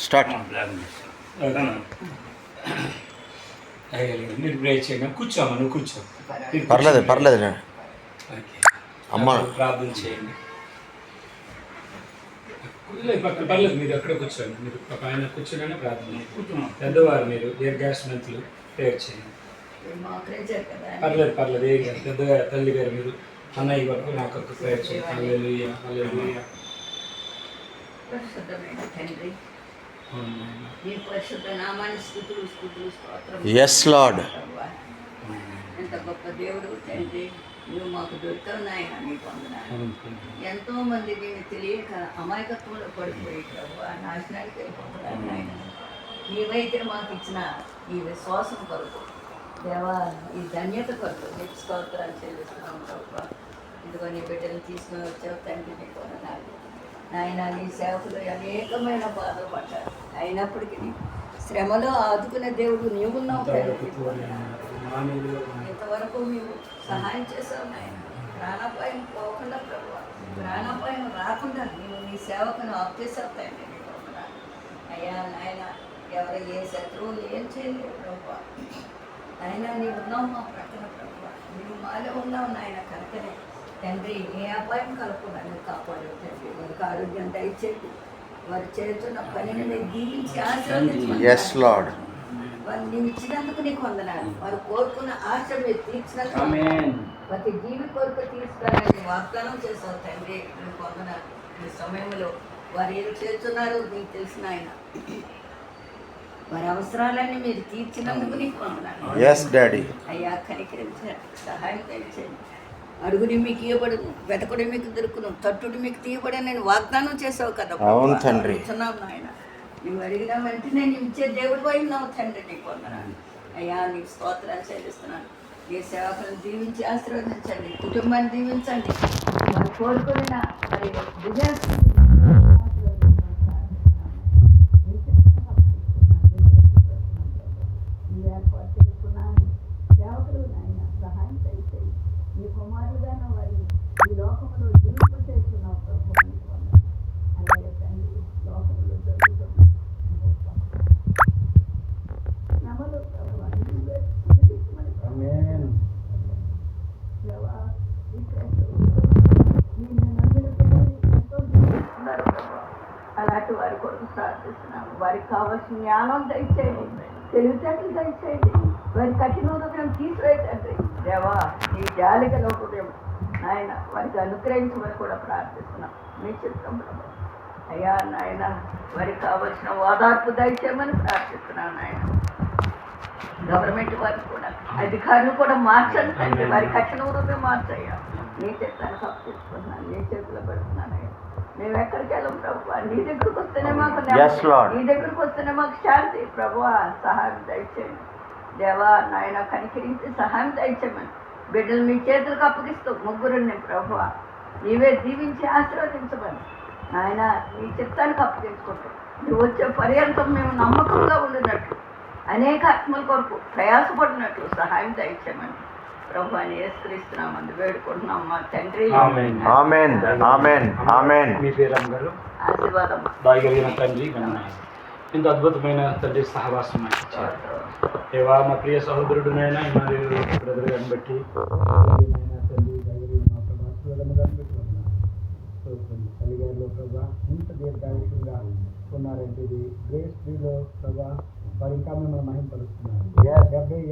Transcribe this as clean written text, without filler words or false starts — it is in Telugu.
స్టార్ట్. మీరు బ్రేక్ చేయండి. కూర్చోమ్మా, నువ్వు కూర్చో. పర్లేదు పర్లేదు. అమ్మ ప్రార్థన చేయండి. పర్లేదు, మీరు ఎక్కడ కూర్చోండి. మీరు ఒక ఆయన కూర్చోగానే ప్రార్థన కూర్చున్నాం. పెద్దవారు మీరు దీర్ఘాసనంతులు ప్రేయర్ చేయండి. పర్లేదు ఏ పెద్దగా తల్లి గారు మీరు అన్నయ్య వరకు నాకు ఒక ప్రేయర్ చేయండి. Hallelujah hallelujah. Yes Lord. ఎంత గొప్ప దేవుడు తండ్రి, నువ్వు మాకు దొరికావు నాయన. నీకు వందనాలు. ఎంతో మంది దీన్ని తెలియక అమాయకత్వంలో పడిపోయి ప్రభు నాశనానికి వెళ్ళిపోతున్నారు నాయన. నీవైతే మాకు ఇచ్చిన ఈ విశ్వాసం కొరకు దేవా, ఈ ధన్యత కొరకు నీకు స్తోత్రాలు చెల్లిస్తున్నాం ప్రభు. ఇదిగో నీ బిడ్డలు తీసుకుని వచ్చావు తండ్రి, నీకు వందనాలు నాయన. నీ సేవకులు అనేకమైన బాధలు పడ్డారు, అయినప్పటికీ శ్రమలో ఆదుకునే దేవుడు నీవున్నావు తండ్రి. ఇంతవరకు మేము సహాయం చేసావు నాయన. ప్రాణాపాయం పోకుండా ప్రభు, ప్రాణాపాయం రాకుండా నేను నీ సేవకును ఆపేసావు తండ్రి. నీకు వందనాలు అయ్యా నాయన. ఎవరు ఏ శత్రువులు ఏం చేయలేవు ప్రభు. అయినా నీవు ఉన్నావు మా ప్రక్కన ప్రభు. నీవు మాలో ఉన్నావు నాయన. కనుకనే తండ్రి ఏ అపాయం కలగకుండా నువ్వు కాపాడు తండ్రి. వారికి ఆరోగ్యం దయచేయండి. వారు చేస్తున్న పనిని నేను దీవించి ఎస్ లార్డ్. వారు నీవు ఇచ్చినందుకు నీకు వందనాలు. వారు కోరుకున్న ఆశ మీరు తీర్చినందుకు ప్రతి జీవి కోరిక తీర్చుతానని వాగ్దానం చేసావు తండ్రి. నీకు వందనాలు. ఈ సమయంలో వారు ఏం చేస్తున్నారో నీకు తెలిసిన ఆయన. వారి అవసరాలన్నీ మీరు తీర్చినందుకు నీకు వందనాలు. Yes daddy. అయ్యా కనికరించండి, సహాయం తెచ్చండి. అడుగుని మీకు ఇవ్వబడును, వెతకుడి మీకు దొరుకును, తట్టుడు మీకు తీయబడి నేను వాగ్దానం చేసావు కదా. అవును తండ్రి. ఇస్తున్నావు నాయన. నువ్వు అడిగిన వెంటనే నువ్వు ఇచ్చే దేవుడు అయినావు తండ్రి. నీకు వందనాలు అయ్యా. నీకు స్తోత్రాలు చెల్లిస్తున్నాను. ఈ సేవకులను దీవించి ఆశీర్వదించండి, కుటుంబాన్ని దీవించండి. వారు కోరుకున్న మరి విజయ ఏర్పాటు చేసుకున్నాను. సేవకులు నాయన సహాయం చేయండి. నీ కుమారుడుగా వారి ఈ లోకంలో జీవింప చేస్తున్నావు ప్రభు. అలాగే తండ్రి, లోకంలో జరుగుతున్న శ్రమలు ప్రభు అలాంటి వారి కొరకు ప్రార్థిస్తున్నాము. వారికి కావాల్సిన జ్ఞానం దయచేయండి, తెలివితేటలు దయచేయండి. వారి కఠిన హృదయం తీసివేయండి దేవా. నీ జాలి గల హృదయం నాయన వారికి అనుగ్రహించమని కూడా ప్రార్థిస్తున్నాం. మీ చిత్తం ప్రభు అయ్యా నాయన. వారికి కావలసిన ఓదార్పు దయచేయమని ప్రార్థిస్తున్నాను నాయన. గవర్నమెంట్ వారికి కూడా అధికారులు కూడా మార్చండి తండ్రి. వారి కఠిన హృదయం మార్చయ్యా. నీ చిత్తానికి అప్పచెప్పుకుంటున్నాను, నీ చేతిలో పెడుతున్నానయ్యా. మేము ఎక్కడికి వెళ్ళం ప్రభు. నీ దగ్గరకు వస్తేనే మాకు నీ దగ్గరకు వస్తేనే మాకు శాంతి ప్రభు. సహాయం దయచేయండి దేవా నాయన. కనికరించి సహాయం దయచేయమని బిడ్డలు మీ చేతులకు అప్పగిస్తూ ముగ్గురుని ప్రభు నీవే దీవించి ఆశీర్వదించమని నాయన నీ చిత్తానికి అప్పగించుకుంటాం. నువ్వు వచ్చే పర్యంతం మేము నమ్మకంగా ఉండినట్లు, అనేక ఆత్మల కొరకు ప్రయాసపడినట్లు సహాయం దయచేయమని ప్రభు అని యేసుక్రీస్తునామని వేడుకుంటున్నాం మా తండ్రి. ఆమేన్ ఆమేన్ ఆమేన్. మీ పేరు గారు ఆశీర్వాదం. దాయగలిగిన తండ్రి, ఇంత అద్భుతమైన తండ్రి సహవాసం నాకు ఇచ్చారు దేవా. మా ప్రియ సహోదరుడునైనా మరియు బ్రదర్ గారిని బట్టి తల్లి మా ప్రభా గారిని బట్టి తల్లి గారిలో ప్రభా ఇంత దీర్ఘాయుషంగా ఉన్నారంటే ఇది గ్రేస్ ఫ్రీలో ప్రభా వారు ఇంకా మిమ్మల్ని మహింపరుస్తున్నారు.